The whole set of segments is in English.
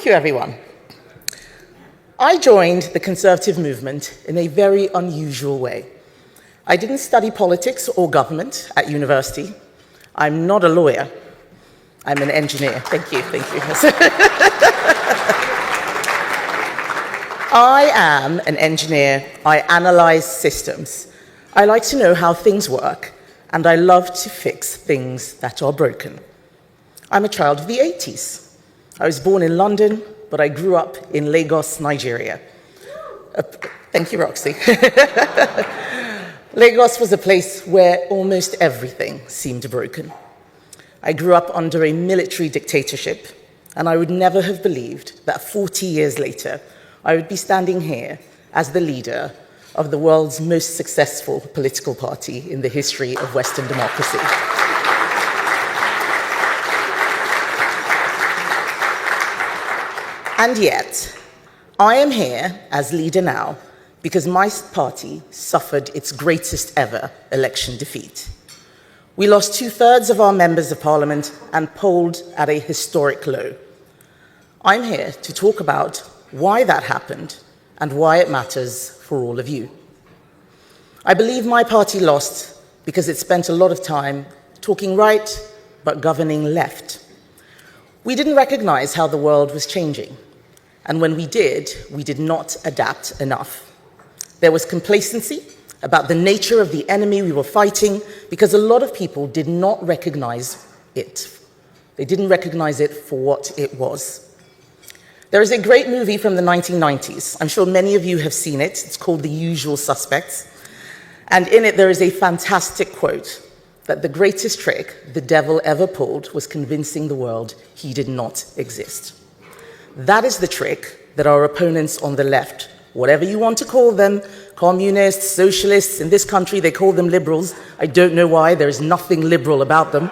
Thank you, everyone. I joined the Conservative movement in a very unusual way. I didn't study politics or government at university. I'm not a lawyer. I'm an engineer. Thank you. I am an engineer. I analyze systems. I like to know how things work, and I love to fix things that are broken. I'm a child of the 80s. I was born in London, but I grew up in Lagos, Nigeria. Thank you, Roxy. Lagos was a place where almost everything seemed broken. I grew up under a military dictatorship, and I would never have believed that 40 years later, I would be standing here as the leader of the world's most successful political party in the history of Western democracy. And yet, I am here as leader now because my party suffered its greatest ever election defeat. We lost 2/3 of our members of parliament and polled at a historic low. I'm here to talk about why that happened and why it matters for all of you. I believe my party lost because it spent a lot of time talking right but governing left. We didn't recognize how the world was changing, and when we did not adapt enough. There was complacency about the nature of the enemy we were fighting because a lot of people did not recognize it. They didn't recognize it for what it was. There is a great movie from the 1990s. I'm sure many of you have seen it. It's called The Usual Suspects. And in it, there is a fantastic quote that the greatest trick the devil ever pulled was convincing the world he did not exist. That is the trick that our opponents on the left, whatever you want to call them, communists, socialists, in this country they call them liberals. I don't know why, there is nothing liberal about them.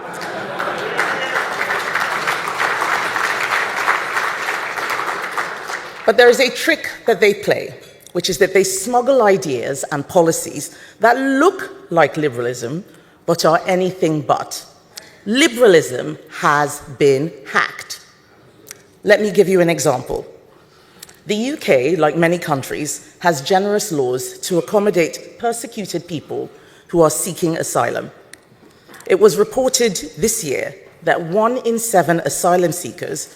But there is a trick that they play, which is that they smuggle ideas and policies that look like liberalism, but are anything but. Liberalism has been hacked. Let me give you an example. The UK, like many countries, has generous laws to accommodate persecuted people who are seeking asylum. It was reported this year that 1 in 7 asylum seekers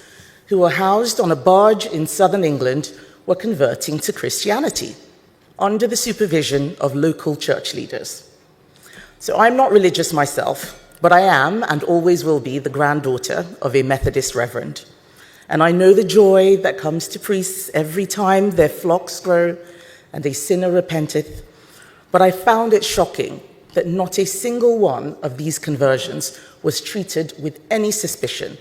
who were housed on a barge in southern England were converting to Christianity under the supervision of local church leaders. So I'm not religious myself, but I am and always will be the granddaughter of a Methodist reverend. And I know the joy that comes to priests every time their flocks grow and a sinner repenteth. But I found it shocking that not a single one of these conversions was treated with any suspicion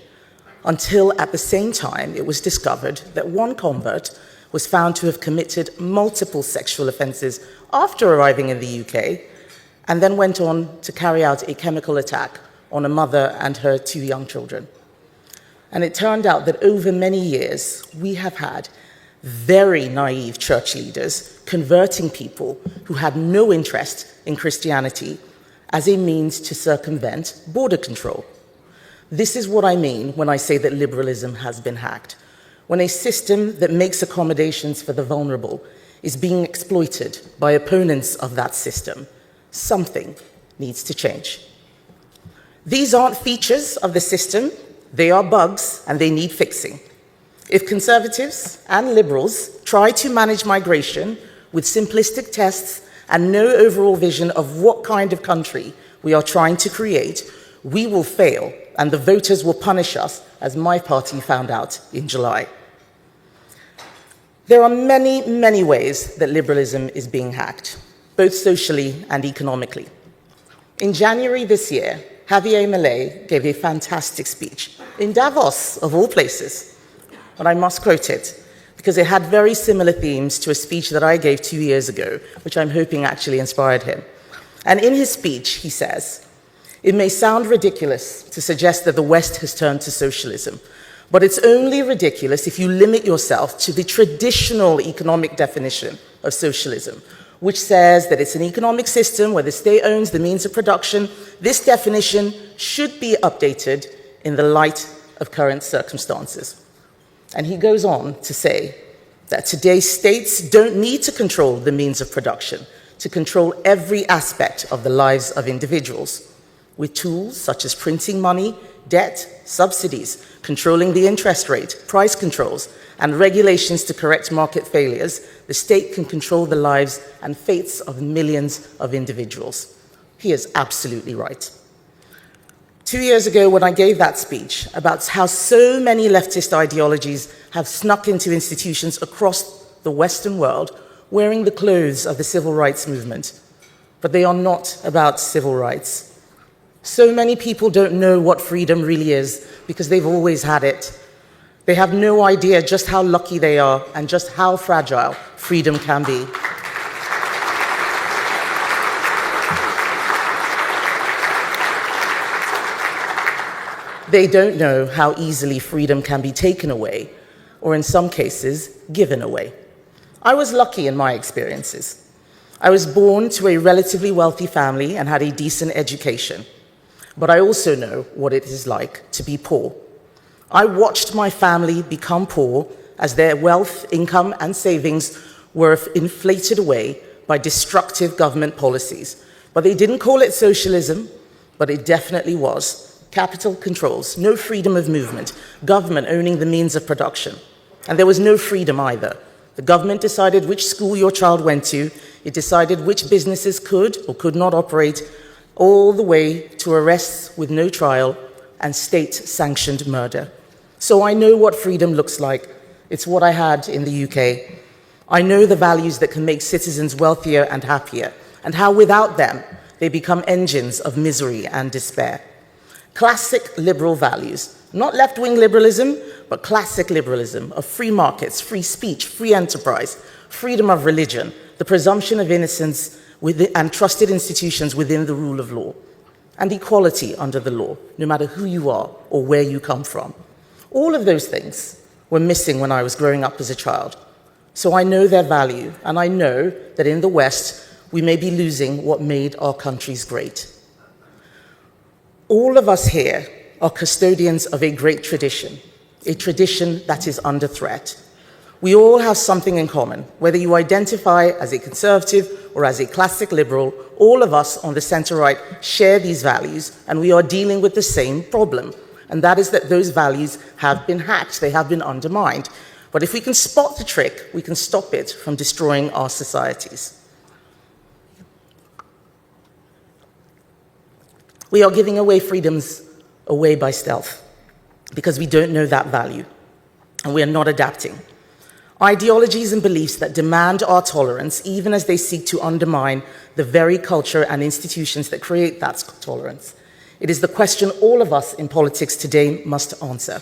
until at the same time it was discovered that one convert was found to have committed multiple sexual offenses after arriving in the UK and then went on to carry out a chemical attack on a mother and her 2 young children. And it turned out that over many years, we have had very naive church leaders converting people who had no interest in Christianity as a means to circumvent border control. This is what I mean when I say that liberalism has been hacked. When a system that makes accommodations for the vulnerable is being exploited by opponents of that system, something needs to change. These aren't features of the system. They are bugs, and they need fixing. If conservatives and liberals try to manage migration with simplistic tests and no overall vision of what kind of country we are trying to create, we will fail, and the voters will punish us, as my party found out in July. There are many, many ways that liberalism is being hacked, both socially and economically. In January this year, Javier Milei gave a fantastic speech in Davos, of all places. But I must quote it, because it had very similar themes to a speech that I gave 2 years ago, which I'm hoping actually inspired him. And in his speech, he says, "It may sound ridiculous to suggest that the West has turned to socialism, but it's only ridiculous if you limit yourself to the traditional economic definition of socialism, which says that it's an economic system where the state owns the means of production. This definition should be updated in the light of current circumstances." And he goes on to say that today states don't need to control the means of production to control every aspect of the lives of individuals. With tools such as printing money, debt, subsidies, controlling the interest rate, price controls, and regulations to correct market failures, the state can control the lives and fates of millions of individuals. He is absolutely right. 2 years ago, when I gave that speech about how so many leftist ideologies have snuck into institutions across the Western world, wearing the clothes of the civil rights movement, but they are not about civil rights. So many people don't know what freedom really is because they've always had it. They have no idea just how lucky they are and just how fragile freedom can be. They don't know how easily freedom can be taken away, or in some cases, given away. I was lucky in my experiences. I was born to a relatively wealthy family and had a decent education. But I also know what it is like to be poor. I watched my family become poor as their wealth, income, and savings were inflated away by destructive government policies. But they didn't call it socialism, but it definitely was. Capital controls, no freedom of movement, government owning the means of production. And there was no freedom either. The government decided which school your child went to, it decided which businesses could or could not operate, all the way to arrests with no trial and state-sanctioned murder. So I know what freedom looks like. It's what I had in the UK. I know the values that can make citizens wealthier and happier, and how without them, they become engines of misery and despair. Classic liberal values, not left-wing liberalism, but classic liberalism of free markets, free speech, free enterprise, freedom of religion, the presumption of innocence and trusted institutions within the rule of law, and equality under the law, no matter who you are or where you come from. All of those things were missing when I was growing up as a child. So I know their value, and I know that in the West, we may be losing what made our countries great. All of us here are custodians of a great tradition, a tradition that is under threat. We all have something in common, whether you identify as a conservative or as a classic liberal, all of us on the center-right share these values, and we are dealing with the same problem, and that is that those values have been hacked, they have been undermined. But if we can spot the trick, we can stop it from destroying our societies. We are giving away freedoms away by stealth because we don't know that value, and we are not adapting. Ideologies and beliefs that demand our tolerance, even as they seek to undermine the very culture and institutions that create that tolerance. It is the question all of us in politics today must answer.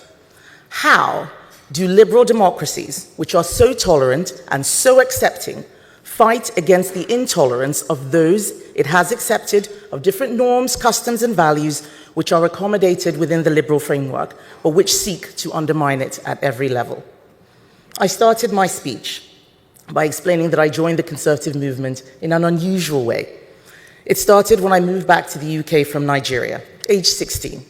How do liberal democracies, which are so tolerant and so accepting, fight against the intolerance of those it has accepted, of different norms, customs, and values which are accommodated within the liberal framework, but which seek to undermine it at every level? I started my speech by explaining that I joined the Conservative movement in an unusual way. It started when I moved back to the UK from Nigeria, age 16.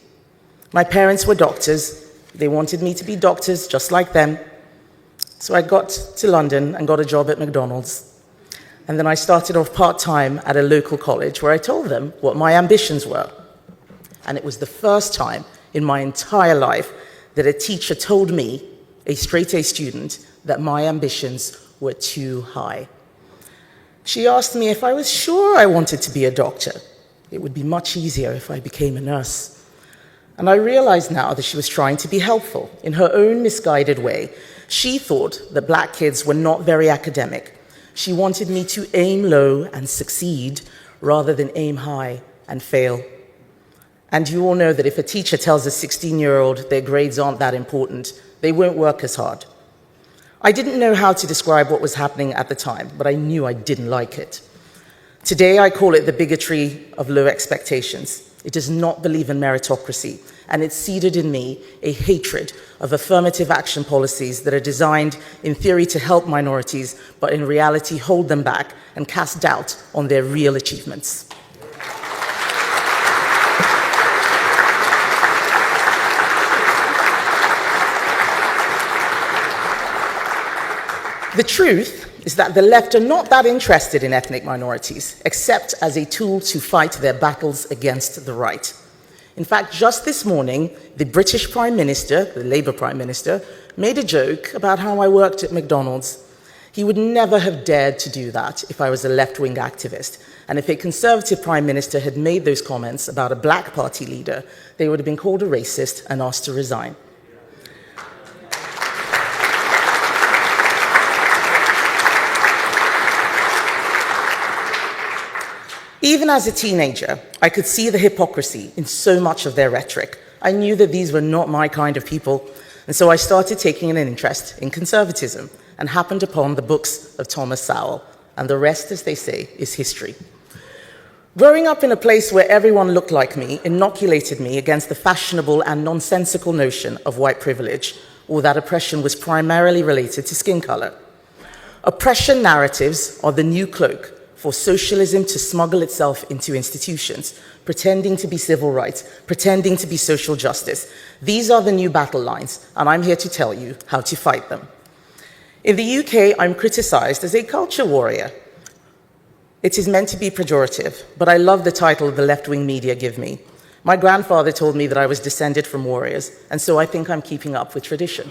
My parents were doctors. They wanted me to be doctors just like them. So I got to London and got a job at McDonald's. And then I started off part-time at a local college where I told them what my ambitions were. And it was the first time in my entire life that a teacher told me, a straight-A student, that my ambitions were too high. She asked me if I was sure I wanted to be a doctor. It would be much easier if I became a nurse. And I realize now that she was trying to be helpful. In her own misguided way, she thought that black kids were not very academic. She wanted me to aim low and succeed rather than aim high and fail. And you all know that if a teacher tells a 16-year-old their grades aren't that important, they won't work as hard. I didn't know how to describe what was happening at the time, but I knew I didn't like it. Today, I call it the bigotry of low expectations. It does not believe in meritocracy, and it seeded in me a hatred of affirmative action policies that are designed, in theory, to help minorities, but in reality hold them back and cast doubt on their real achievements. The truth is that the left are not that interested in ethnic minorities, except as a tool to fight their battles against the right. In fact, just this morning, the British Prime Minister, the Labour Prime Minister, made a joke about how I worked at McDonald's. He would never have dared to do that if I was a left-wing activist. And if a Conservative Prime Minister had made those comments about a black party leader, they would have been called a racist and asked to resign. Even as a teenager, I could see the hypocrisy in so much of their rhetoric. I knew that these were not my kind of people, and so I started taking an interest in conservatism and happened upon the books of Thomas Sowell, and the rest, as they say, is history. Growing up in a place where everyone looked like me inoculated me against the fashionable and nonsensical notion of white privilege, or that oppression was primarily related to skin color. Oppression narratives are the new cloak for socialism to smuggle itself into institutions, pretending to be civil rights, pretending to be social justice. These are the new battle lines, and I'm here to tell you how to fight them. In the UK, I'm criticized as a culture warrior. It is meant to be pejorative, but I love the title the left-wing media give me. My grandfather told me that I was descended from warriors, and so I think I'm keeping up with tradition.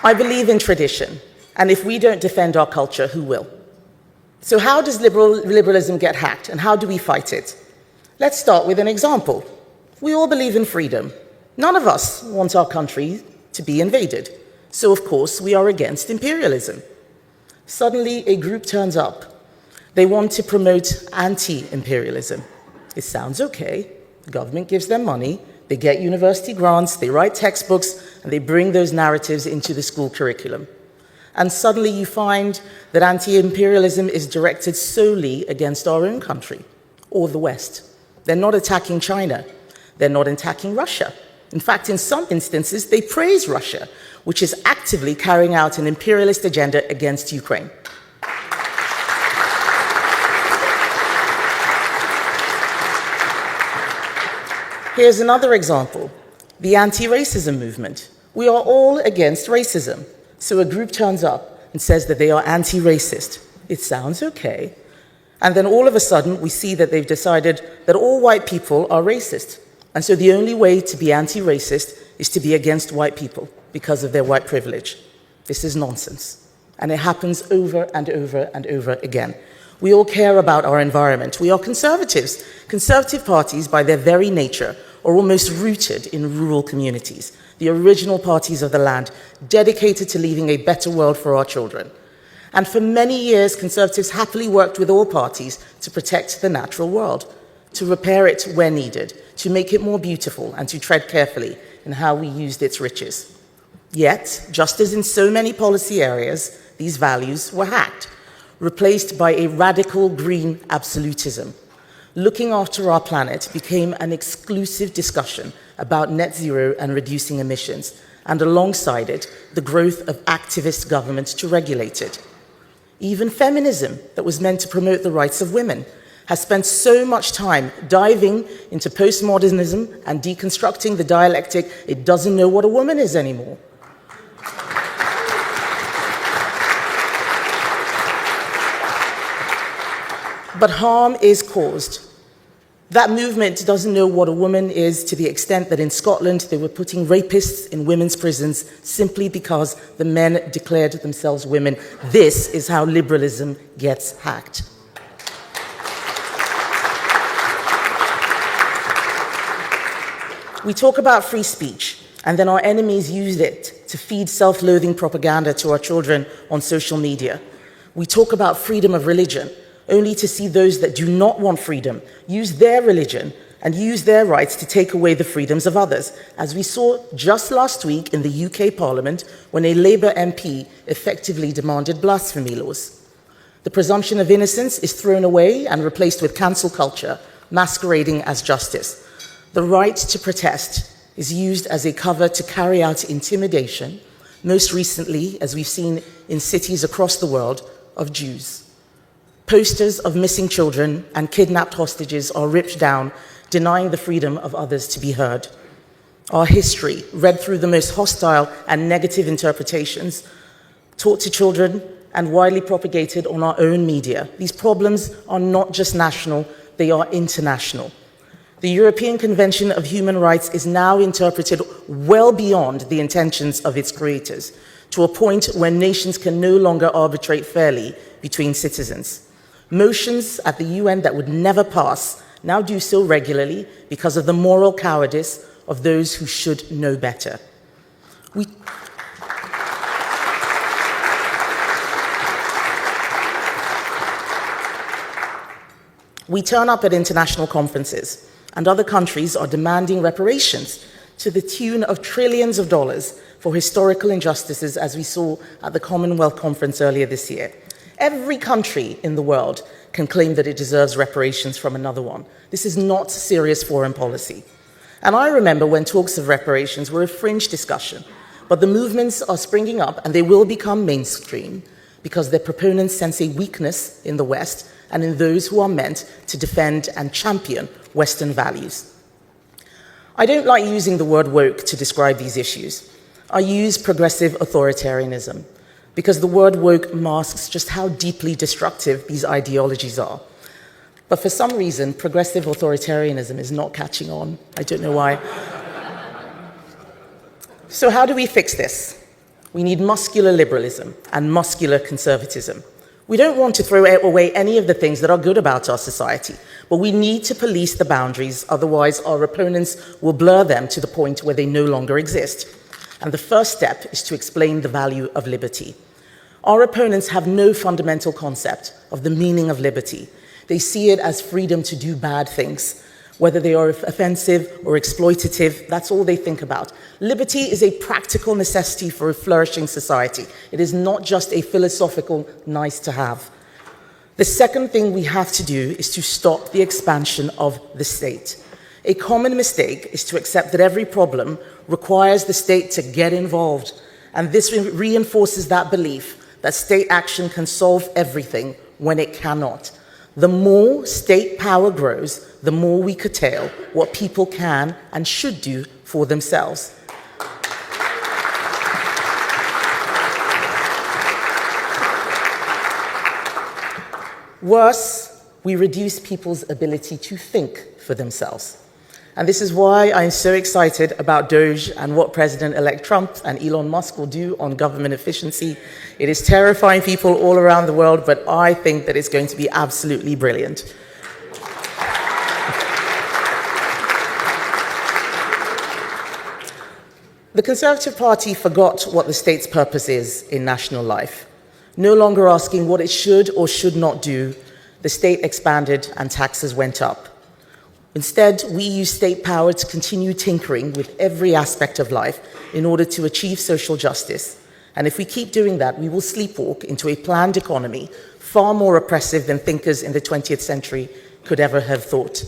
I believe in tradition, and if we don't defend our culture, who will? So how does liberalism get hacked, and how do we fight it? Let's start with an example. We all believe in freedom. None of us want our country to be invaded, so of course we are against imperialism. Suddenly, a group turns up. They want to promote anti-imperialism. It sounds okay. The government gives them money, they get university grants, they write textbooks, and they bring those narratives into the school curriculum. And suddenly you find that anti-imperialism is directed solely against our own country, or the West. They're not attacking China. They're not attacking Russia. In fact, in some instances, they praise Russia, which is actively carrying out an imperialist agenda against Ukraine. Here's another example, the anti-racism movement. We are all against racism. So a group turns up and says that they are anti-racist. It sounds okay. And then all of a sudden, we see that they've decided that all white people are racist. And so the only way to be anti-racist is to be against white people because of their white privilege. This is nonsense. And it happens over and over and over again. We all care about our environment. We are conservatives. Conservative parties, by their very nature, are almost rooted in rural communities, the original parties of the land, dedicated to leaving a better world for our children. And for many years, Conservatives happily worked with all parties to protect the natural world, to repair it where needed, to make it more beautiful, and to tread carefully in how we used its riches. Yet, just as in so many policy areas, these values were hacked, replaced by a radical green absolutism. Looking after our planet became an exclusive discussion about net zero and reducing emissions, and alongside it, the growth of activist governments to regulate it. Even feminism, that was meant to promote the rights of women, has spent so much time diving into postmodernism and deconstructing the dialectic, it doesn't know what a woman is anymore. But harm is caused. That movement doesn't know what a woman is to the extent that in Scotland they were putting rapists in women's prisons simply because the men declared themselves women. This is how liberalism gets hacked. We talk about free speech, and then our enemies use it to feed self-loathing propaganda to our children on social media. We talk about freedom of religion, only to see those that do not want freedom use their religion and use their rights to take away the freedoms of others, as we saw just last week in the UK Parliament when a Labour MP effectively demanded blasphemy laws. The presumption of innocence is thrown away and replaced with cancel culture, masquerading as justice. The right to protest is used as a cover to carry out intimidation, most recently, as we've seen in cities across the world, of Jews. Posters of missing children and kidnapped hostages are ripped down, denying the freedom of others to be heard. Our history, read through the most hostile and negative interpretations, taught to children and widely propagated on our own media. These problems are not just national, they are international. The European Convention of Human Rights is now interpreted well beyond the intentions of its creators, to a point where nations can no longer arbitrate fairly between citizens. Motions at the UN that would never pass now do so regularly because of the moral cowardice of those who should know better. We turn up at international conferences, and other countries are demanding reparations to the tune of trillions of dollars for historical injustices, as we saw at the Commonwealth Conference earlier this year. Every country in the world can claim that it deserves reparations from another one. This is not serious foreign policy. And I remember when talks of reparations were a fringe discussion, but the movements are springing up and they will become mainstream because their proponents sense a weakness in the West and in those who are meant to defend and champion Western values. I don't like using the word woke to describe these issues. I use progressive authoritarianism because the word woke masks just how deeply destructive these ideologies are. But for some reason, progressive authoritarianism is not catching on. I don't know why. So how do we fix this? We need muscular liberalism and muscular conservatism. We don't want to throw away any of the things that are good about our society, but we need to police the boundaries, otherwise our opponents will blur them to the point where they no longer exist. And the first step is to explain the value of liberty. Our opponents have no fundamental concept of the meaning of liberty. They see it as freedom to do bad things. Whether they are offensive or exploitative, that's all they think about. Liberty is a practical necessity for a flourishing society. It is not just a philosophical nice to have. The second thing we have to do is to stop the expansion of the state. A common mistake is to accept that every problem requires the state to get involved, and this reinforces that belief that state action can solve everything when it cannot. The more state power grows, the more we curtail what people can and should do for themselves. Worse, we reduce people's ability to think for themselves. And this is why I'm so excited about DOGE and what President-elect Trump and Elon Musk will do on government efficiency. It is terrifying people all around the world, but I think that it's going to be absolutely brilliant. The Conservative Party forgot what the state's purpose is in national life. No longer asking what it should or should not do, the state expanded and taxes went up. Instead, we use state power to continue tinkering with every aspect of life in order to achieve social justice. And if we keep doing that, we will sleepwalk into a planned economy far more oppressive than thinkers in the 20th century could ever have thought.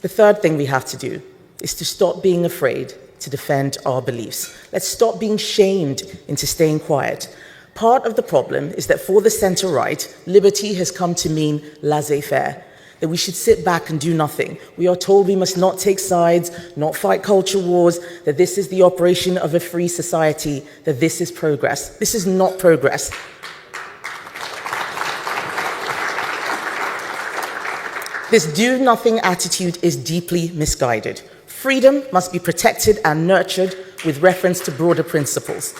The third thing we have to do is to stop being afraid to defend our beliefs. Let's stop being shamed into staying quiet. Part of the problem is that for the center-right, liberty has come to mean laissez-faire, that we should sit back and do nothing. We are told we must not take sides, not fight culture wars, that this is the operation of a free society, that this is progress. This is not progress. This do-nothing attitude is deeply misguided. Freedom must be protected and nurtured with reference to broader principles.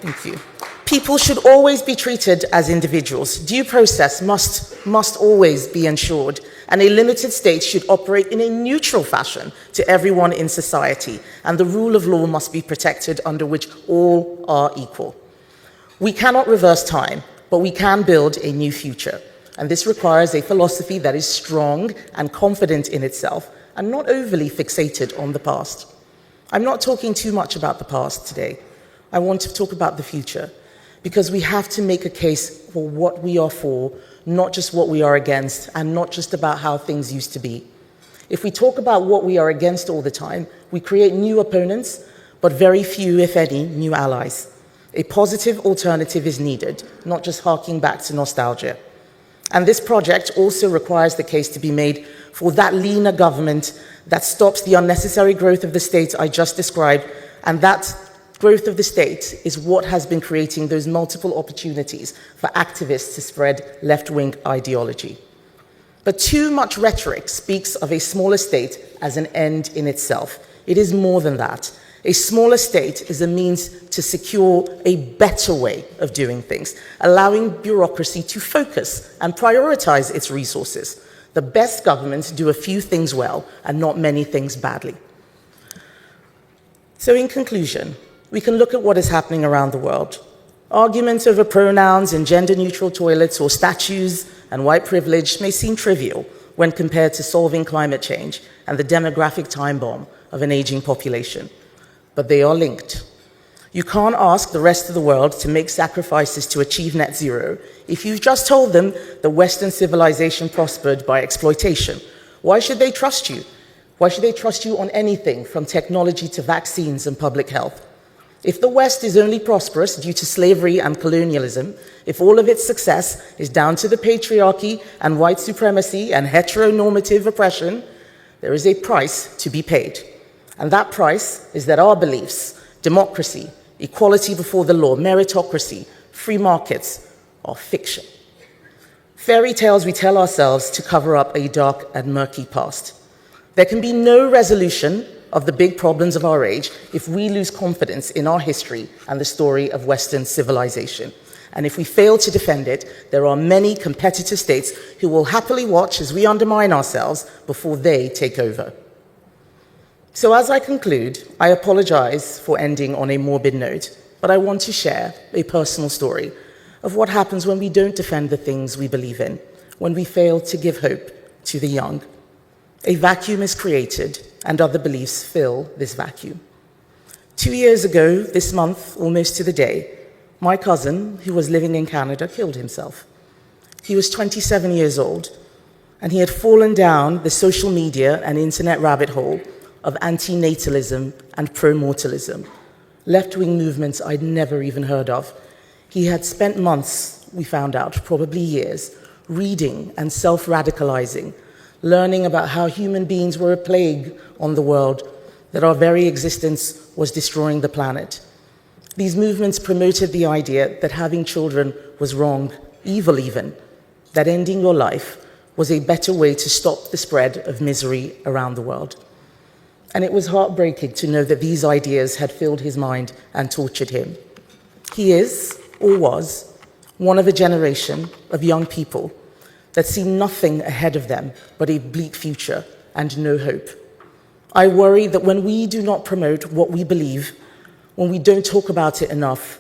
Thank you. People should always be treated as individuals. Due process must always be ensured, and a limited state should operate in a neutral fashion to everyone in society, and the rule of law must be protected, under which all are equal. We cannot reverse time, but we can build a new future, and this requires a philosophy that is strong and confident in itself, and not overly fixated on the past. I'm not talking too much about the past today. I want to talk about the future, because we have to make a case for what we are for, not just what we are against, and not just about how things used to be. If we talk about what we are against all the time, we create new opponents, but very few, if any, new allies. A positive alternative is needed, not just harking back to nostalgia. And this project also requires the case to be made for that leaner government that stops the unnecessary growth of the state I just described, and that growth of the state is what has been creating those multiple opportunities for activists to spread left-wing ideology. But too much rhetoric speaks of a smaller state as an end in itself. It is more than that. A smaller state is a means to secure a better way of doing things, allowing bureaucracy to focus and prioritize its resources. The best governments do a few things well and not many things badly. So in conclusion, we can look at what is happening around the world. Arguments over pronouns and gender-neutral toilets or statues and white privilege may seem trivial when compared to solving climate change and the demographic time bomb of an aging population. But they are linked. You can't ask the rest of the world to make sacrifices to achieve net zero if you've just told them that Western civilization prospered by exploitation. Why should they trust you? Why should they trust you on anything from technology to vaccines and public health? If the West is only prosperous due to slavery and colonialism, if all of its success is down to the patriarchy and white supremacy and heteronormative oppression, there is a price to be paid. And that price is that our beliefs, democracy, equality before the law, meritocracy, free markets, are fiction. Fairy tales we tell ourselves to cover up a dark and murky past. There can be no resolution of the big problems of our age if we lose confidence in our history and the story of Western civilization. And if we fail to defend it, there are many competitor states who will happily watch as we undermine ourselves before they take over. So as I conclude, I apologize for ending on a morbid note, but I want to share a personal story of what happens when we don't defend the things we believe in, when we fail to give hope to the young. A vacuum is created, and other beliefs fill this vacuum. 2 years ago, this month, almost to the day, my cousin, who was living in Canada, killed himself. He was 27 years old, and he had fallen down the social media and internet rabbit hole of anti-natalism and pro-mortalism, left-wing movements I'd never even heard of. He had spent months, we found out, probably years, reading and self-radicalizing, learning about how human beings were a plague on the world, that our very existence was destroying the planet. These movements promoted the idea that having children was wrong, evil even, that ending your life was a better way to stop the spread of misery around the world. And it was heartbreaking to know that these ideas had filled his mind and tortured him. He is, or was, one of a generation of young people that see nothing ahead of them but a bleak future and no hope. I worry that when we do not promote what we believe, when we don't talk about it enough,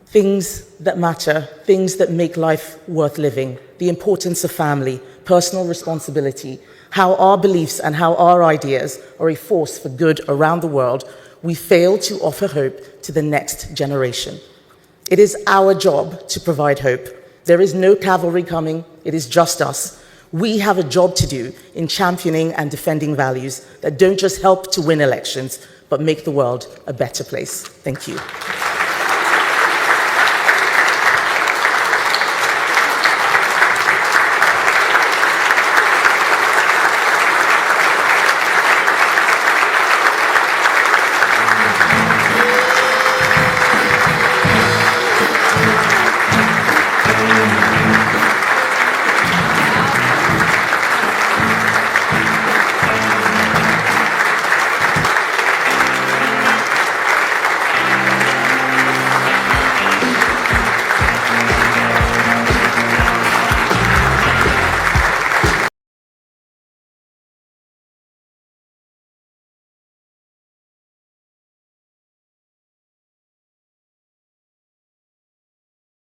things that matter, things that make life worth living, the importance of family, personal responsibility, how our beliefs and how our ideas are a force for good around the world, we fail to offer hope to the next generation. It is our job to provide hope. There is no cavalry coming, it is just us. We have a job to do in championing and defending values that don't just help to win elections, but make the world a better place. Thank you.